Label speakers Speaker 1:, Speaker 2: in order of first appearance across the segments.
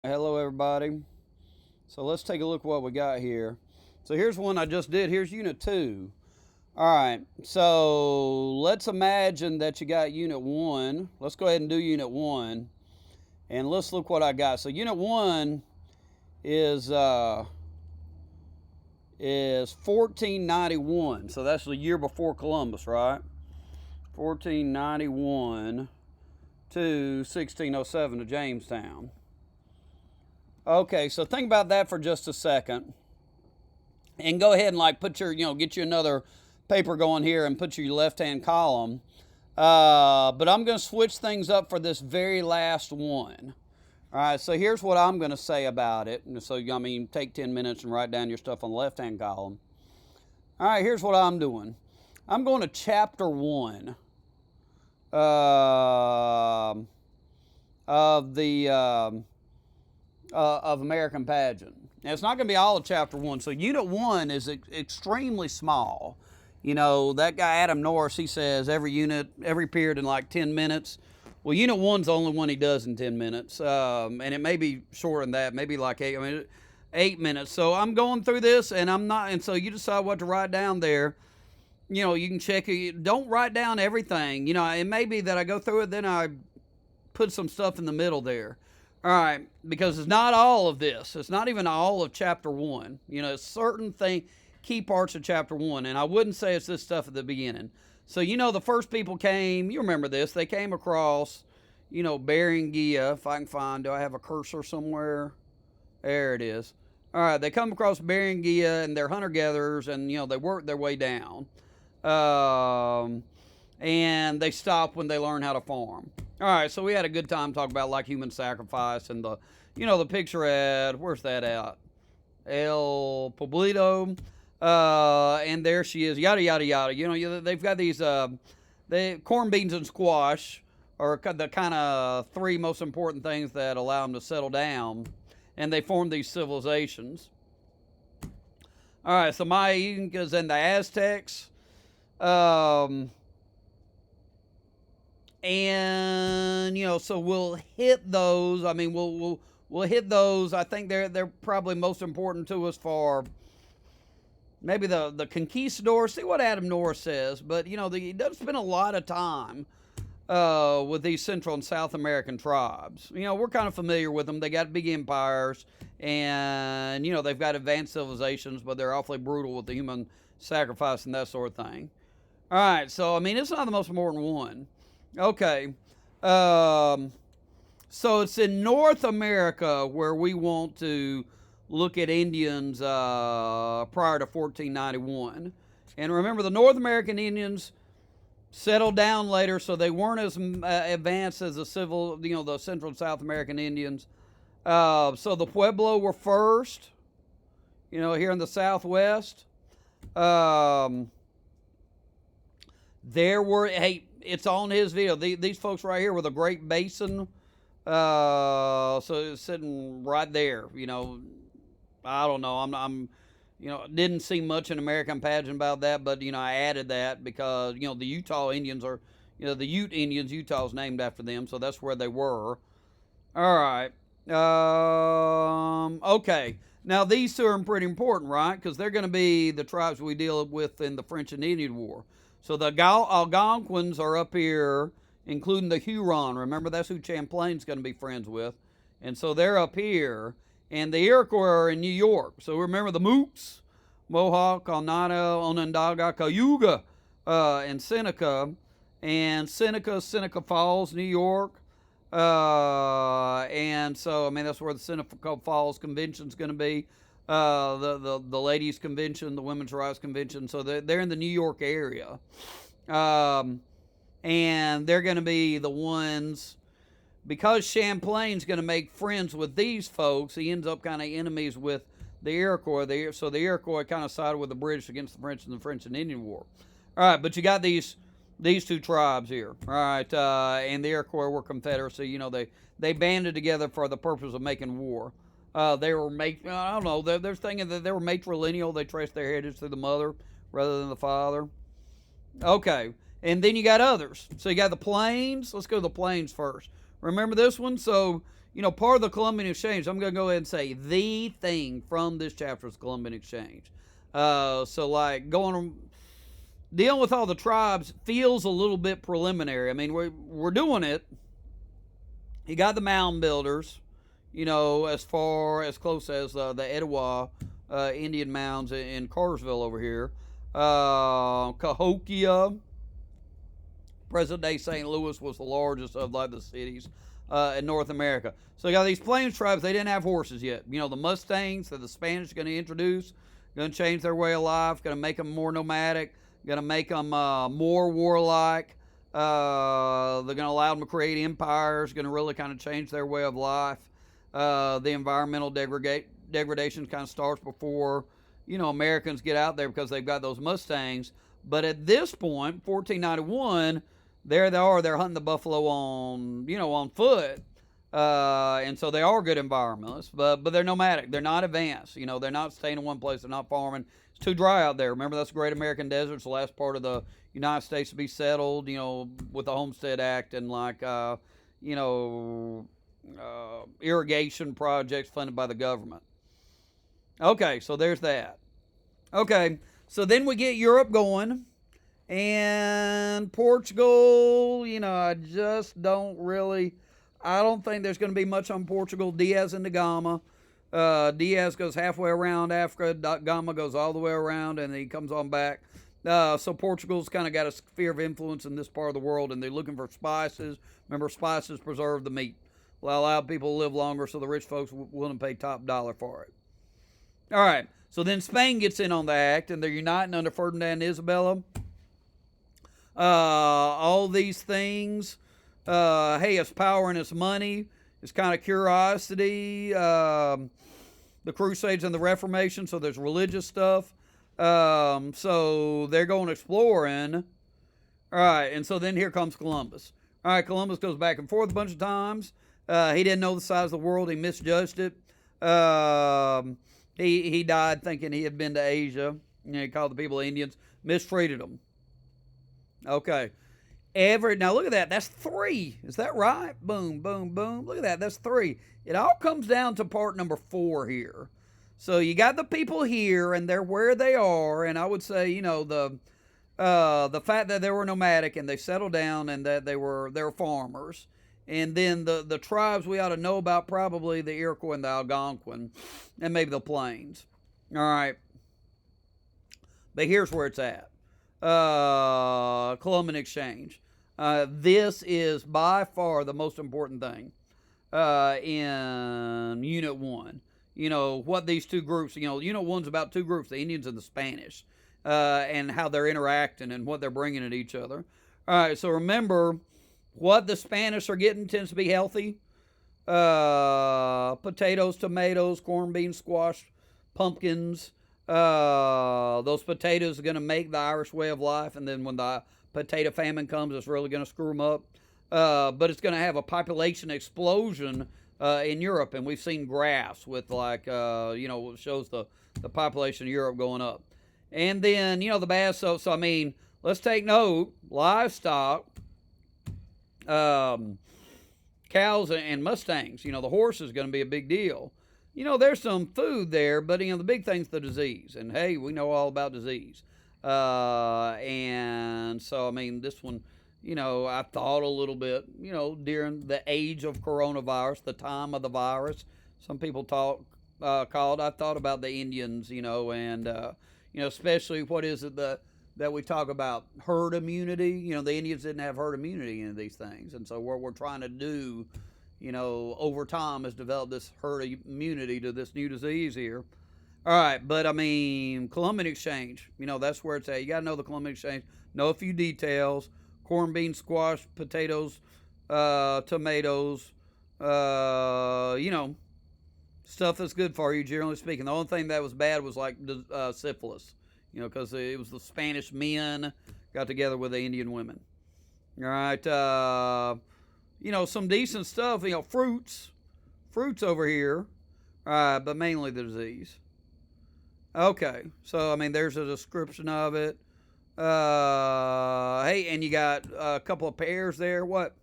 Speaker 1: Hello, everybody. So let's take a look at what we got here. So here's one I just did. Here's Unit 2. All right. So let's imagine that you got Unit 1. Let's go ahead and do Unit 1. And let's look what I got. So Unit 1 is uh, is 1491. So that's the year before Columbus, right? 1491 to 1607 to Jamestown. Okay, so think about that for just a second. And go ahead and put your, get you another paper going here and put your left-hand column. But I'm going to switch things up for this very last one. All right, so here's what I'm going to say about it. So, take 10 minutes and write down your stuff on the left-hand column. All right, here's what I'm doing. I'm going to chapter 1 of the of American Pageant. And it's not going to be all of chapter 1. So unit 1 is extremely small. That guy Adam Norris, he says every period in 10 minutes. Well, unit 1's the only one he does in 10 minutes. And it may be shorter than that, maybe 8 minutes. So I'm going through this and so you decide what to write down there. You can check it. Don't write down everything. It may be that I go through it, then I put some stuff in the middle there. All right, because it's not all of this. It's not even all of chapter 1. It's certain key parts of chapter 1, and I wouldn't say it's this stuff at the beginning. So, the first people came, you remember this, they came across, Bering Gia, if I can find, do I have a cursor somewhere? There it is. All right, they come across Bering Gia, and they're hunter-gatherers, and, they work their way down. And they stop when they learn how to farm. All right, so we had a good time talking about human sacrifice and the picture ad. Where's that at? El Poblito. And there she is. Yada yada yada. They've got these corn, beans, and squash are the kind of 3 most important things that allow them to settle down, and they form these civilizations. All right, so Maya Incas and the Aztecs. And so we'll hit those. We'll hit those. I think they're probably most important to us for maybe the conquistadors. See what Adam Norris says, but he does spend a lot of time with these Central and South American tribes. We're kind of familiar with them. They got big empires, and they've got advanced civilizations, but they're awfully brutal with the human sacrifice and that sort of thing. All right, so it's not the most important one. Okay, so it's in North America where we want to look at Indians prior to 1491. And remember, the North American Indians settled down later, so they weren't as advanced as the Central and South American Indians. So the Pueblo were first, here in the Southwest. It's on his video. These folks right here with a Great Basin. So it's sitting right there. I don't know. I'm didn't see much in American Pageant about that, but I added that because the Utah Indians are, the Ute Indians. Utah's named after them, so that's where they were. All right. Okay. Now these 2 are pretty important, right? Because they're going to be the tribes we deal with in the French and Indian War. So the Algonquins are up here, including the Huron. Remember, that's who Champlain's going to be friends with. And so they're up here. And the Iroquois are in New York. So remember the Mooks, Mohawk, Oneida, Onondaga, Cayuga, and Seneca. And Seneca Falls, New York. And so, that's where the Seneca Falls Convention's going to be. The ladies' convention, the women's rights convention. So they're in the New York area. And they're going to be the ones, because Champlain's going to make friends with these folks, he ends up kind of enemies with the Iroquois. So the Iroquois kind of sided with the British against the French in the French and Indian War. All right, but you got these 2 tribes here. All right, and the Iroquois were Confederacy. They banded together for the purpose of making war. They were I don't know. They're thinking that they were matrilineal. They traced their heritage through the mother rather than the father. Okay, and then you got others. So you got the Plains. Let's go to the Plains first. Remember this one? So part of the Columbian Exchange, I'm going to go ahead and say the thing from this chapter is Columbian Exchange. So, like, dealing with all the tribes feels a little bit preliminary. I mean, we're doing it. You got the mound builders, as far as close as the Etowah Indian mounds in Cartersville over here. Cahokia, present-day St. Louis, was the largest of like the cities in North America. So you got these plains tribes. They didn't have horses yet. The Mustangs that the Spanish are going to introduce, going to change their way of life, going to make them more nomadic, going to make them more warlike. They're going to allow them to create empires, going to really kind of change their way of life. The environmental degradation kind of starts before, Americans get out there because they've got those Mustangs. But at this point, 1491, there they are. They're hunting the buffalo on foot. And so they are good environmentalists, but they're nomadic. They're not advanced. They're not staying in one place. They're not farming. It's too dry out there. Remember, that's the Great American Desert. It's the last part of the United States to be settled, with the Homestead Act and irrigation projects funded by the government. Okay, so there's that. Okay, so then we get Europe going. And Portugal, I just don't really... I don't think there's going to be much on Portugal. Diaz and da Gama. Diaz goes halfway around Africa. Da Gama goes all the way around, and then he comes on back. So Portugal's kind of got a sphere of influence in this part of the world, and they're looking for spices. Remember, spices preserve the meat. Allow people to live longer, so the rich folks willing to pay top dollar for it. All right, so then Spain gets in on the act, and they're uniting under Ferdinand and Isabella. All these things... hey, it's power and it's money. It's kind of curiosity. The Crusades and the Reformation, so there's religious stuff. So they're going exploring. All right, and so then here comes Columbus. All right, Columbus goes back and forth a bunch of times. He didn't know the size of the world. He misjudged it. He died thinking he had been to Asia. He called the people Indians. Mistreated them. Okay. Now look at that. That's 3. Is that right? Boom, boom, boom. Look at that. That's 3. It all comes down to part number 4 here. So you got the people here, and they're where they are. And I would say, the fact that they were nomadic and they settled down and that they're farmers. And then the tribes we ought to know about, probably the Iroquois and the Algonquin, and maybe the Plains. All right. But here's where it's at. Columbian Exchange. This is by far the most important thing in Unit 1. What these two groups, Unit 1's about 2 groups, the Indians and the Spanish, and how they're interacting and what they're bringing at each other. All right, so remember, what the Spanish are getting tends to be healthy. Potatoes, tomatoes, corn, beans, squash, pumpkins. Those potatoes are going to make the Irish way of life, and then when the potato famine comes, it's really going to screw them up. But it's going to have a population explosion in Europe, and we've seen graphs with shows the population of Europe going up. And then, the bad, so I mean, let's take note, livestock, cows and Mustangs, the horse is going to be a big deal. There's some food there, but, the big thing's the disease. And, hey, we know all about disease. And so, I mean, this one, I thought a little bit, during the age of coronavirus, the time of the virus, some people called, I thought about the Indians, and, especially what is it that we talk about, herd immunity. The Indians didn't have herd immunity in these things. And so what we're trying to do, over time has developed this herd immunity to this new disease here. All right, but I mean, Columbian Exchange, that's where it's at. You got to know the Columbian Exchange, know a few details: corn, beans, squash, potatoes, tomatoes, stuff that's good for you, generally speaking. The only thing that was bad was like syphilis, because it was the Spanish men got together with the Indian women. All right, some decent stuff, fruits over here, but mainly the disease. Okay, so, I mean, there's a description of it. Hey, and you got a couple of pears there. What?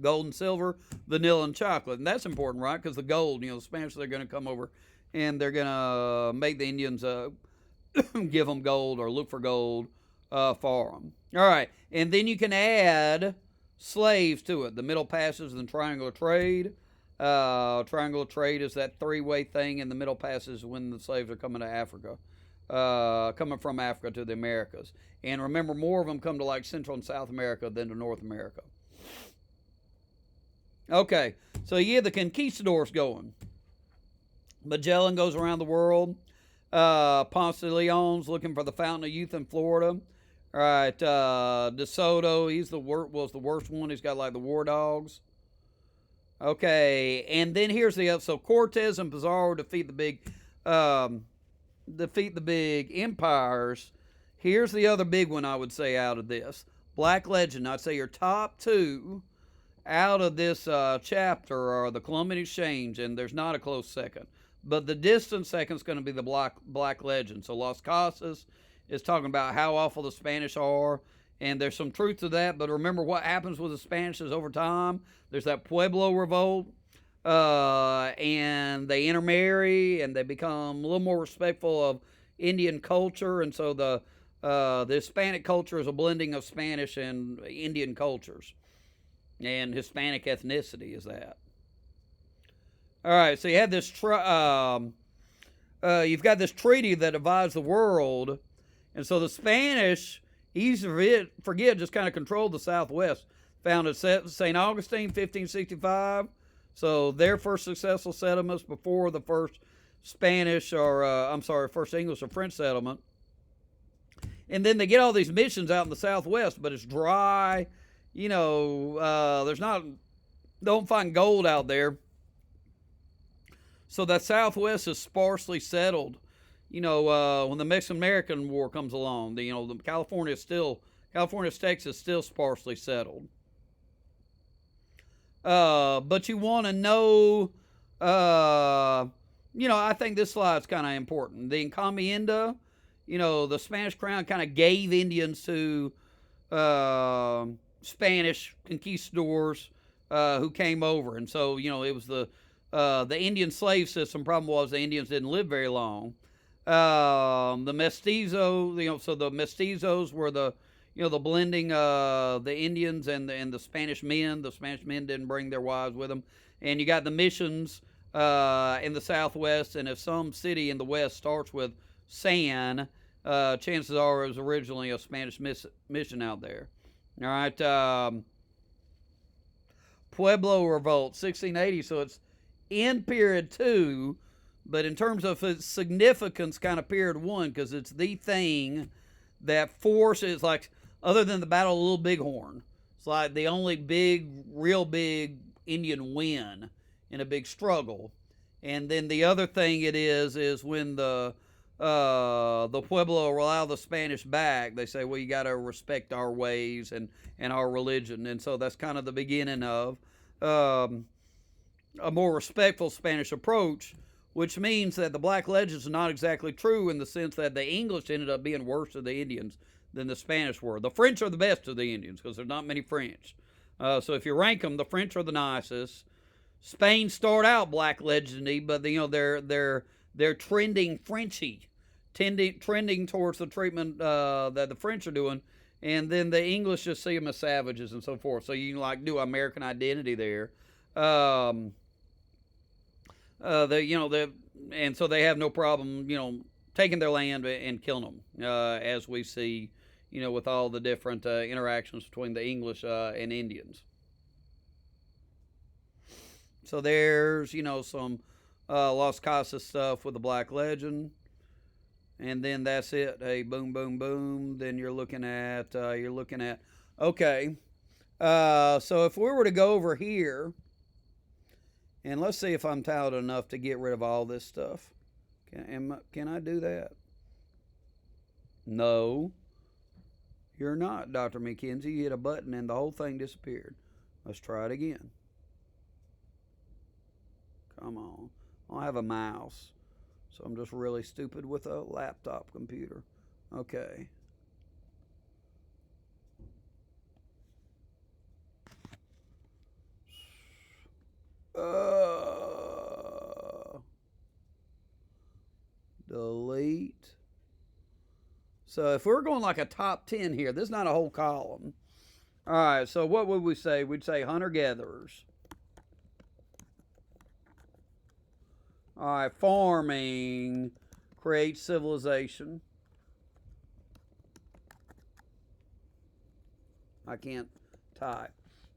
Speaker 1: Gold and silver, vanilla and chocolate. And that's important, right? Because the gold, the Spanish, they're going to come over and they're going to make the Indians give them gold or look for gold for them. All right. And then you can add slaves to it. The Middle Passage and Triangle of Trade. Triangle of Trade is that three-way thing in the Middle Passage when the slaves are coming to Africa. Coming from Africa to the Americas. And remember, more of them come to like Central and South America than to North America. Okay, so you get the conquistadors going. Magellan goes around the world. Ponce de Leon's looking for the Fountain of Youth in Florida. All right, De Soto, was the worst one. He's got like the war dogs. Okay, and then here's the other. So Cortez and Pizarro defeat the big empires. Here's the other big one I would say out of this. Black Legend. I'd say your top two out of this chapter are the Columbian Exchange, and there's not a close second. But the distant second is going to be the Black Legend. So Las Casas is talking about how awful the Spanish are, and there's some truth to that. But remember what happens with the Spanish is over time, there's that Pueblo revolt, and they intermarry, and they become a little more respectful of Indian culture. And so the Hispanic culture is a blending of Spanish and Indian cultures. And Hispanic ethnicity is that. All right, so you have this. You've got this treaty that divides the world, and so the Spanish, easy to forget, just kind of controlled the Southwest. Founded St. Augustine, 1565. So their first successful settlements before the first Spanish, or first English or French settlement. And then they get all these missions out in the Southwest, but it's dry. Don't find gold out there. So that Southwest is sparsely settled. When the Mexican-American War comes along, California, Texas, still sparsely settled. But you want to know, I think this slide's kind of important. The encomienda, the Spanish crown kind of gave Indians to Spanish conquistadors who came over. And so, it was the Indian slave system. Problem was the Indians didn't live very long. The mestizo, so the mestizos were the blending the Indians and the Spanish men. The Spanish men didn't bring their wives with them. And you got the missions in the Southwest. And if some city in the West starts with San, chances are it was originally a Spanish mission out there. All right. Pueblo Revolt, 1680. So it's in period 2, but in terms of its significance, kind of period 1, because it's the thing that forces, like, other than the Battle of Little Bighorn, it's like the only real big Indian win in a big struggle. And then the other thing it is when the Pueblo allow the Spanish back, they say, well, you got to respect our ways and our religion. And so that's kind of the beginning of a more respectful Spanish approach, which means that the Black Legends are not exactly true in the sense that the English ended up being worse to the Indians than the Spanish were. The French are the best of the Indians because there's not many French. So if you rank them, the French are the nicest. Spain start out Black Legendy, but they're trending Frenchy, trending towards the treatment that the French are doing, and then the English just see them as savages and so forth. So you can do American identity there. And so they have no problem, taking their land and killing them, as we see, with all the different interactions between the English and Indians. So there's, some Las Casas stuff with the Black Legend. And then that's it. Hey, boom, boom, boom. Then you're looking at, okay. So if we were to go over here, and let's see if I'm talented enough to get rid of all this stuff. Can I do that? No. You're not, Dr. McKenzie. You hit a button and the whole thing disappeared. Let's try it again. Come on. I don't have a mouse. So I'm just really stupid with a laptop computer. Okay. Delete. So if we're going like a top 10 here, this is not a whole column. All right, so what would we say? We'd say hunter-gatherers. All right, farming creates civilization. I can't type.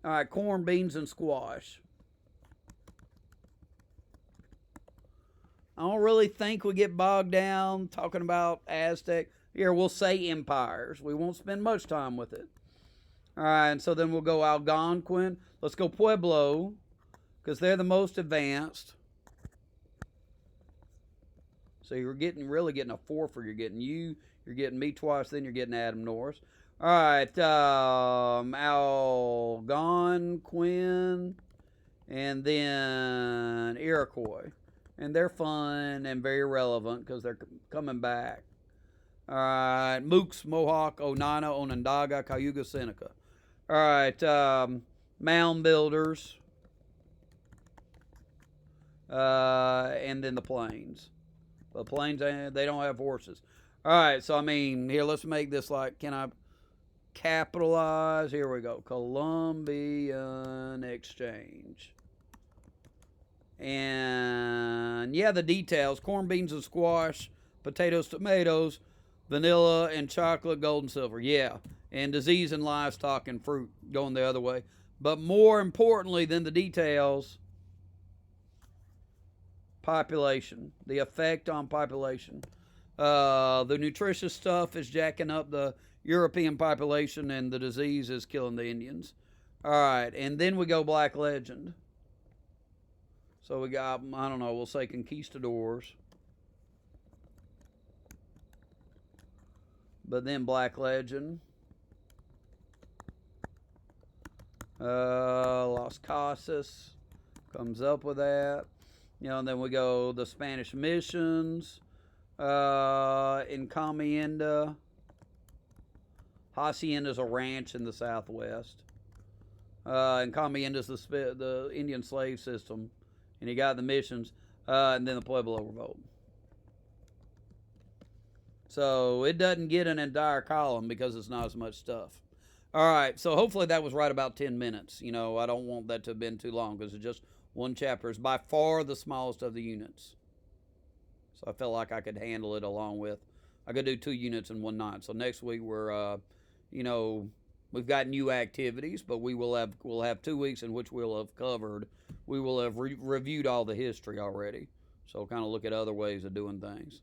Speaker 1: All right, corn, beans, and squash. I don't really think we get bogged down talking about Aztec. Here, we'll say empires. We won't spend much time with it. All right, and so then we'll go Algonquin. Let's go Pueblo, because they're the most advanced. So you're really getting a fourfer. You're getting you. You're getting me twice. Then you're getting Adam Norris. All right, Algonquin, and then Iroquois. And they're fun and very relevant because they're coming back. All right, Mooks, Mohawk, Onana, Onondaga, Cayuga, Seneca. All right, mound builders, and then the plains. The plains, they don't have horses. All right, so I mean, here, let's make this like, can I capitalize? Here we go, Columbian Exchange. And yeah, the details: corn, beans, and squash, potatoes, tomatoes, vanilla and chocolate, gold and silver. Yeah, and disease and livestock and fruit going the other way. But more importantly than the details, population, the effect on population. The nutritious stuff is jacking up the European population, and the disease is killing the Indians. All right, and then we go Black Legend. So we got, I don't know, we'll say conquistadors. But then Black Legend. Las Casas comes up with that. You know, and then we go the Spanish missions. Encomienda. Hacienda is a ranch in the Southwest. Encomienda is the Indian slave system. And you got the missions, and then the Pueblo Revolt. So it doesn't get an entire column because it's not as much stuff. All right, so hopefully that was right about 10 minutes. You know, I don't want that to have been too long because it's just one chapter. It's by far the smallest of the units. So I felt like I could handle it along with, I could do 2 units in one night. So next week we're, we've got new activities, but we'll have 2 weeks in which we'll have covered. We will have reviewed all the history already. So kind of look at other ways of doing things.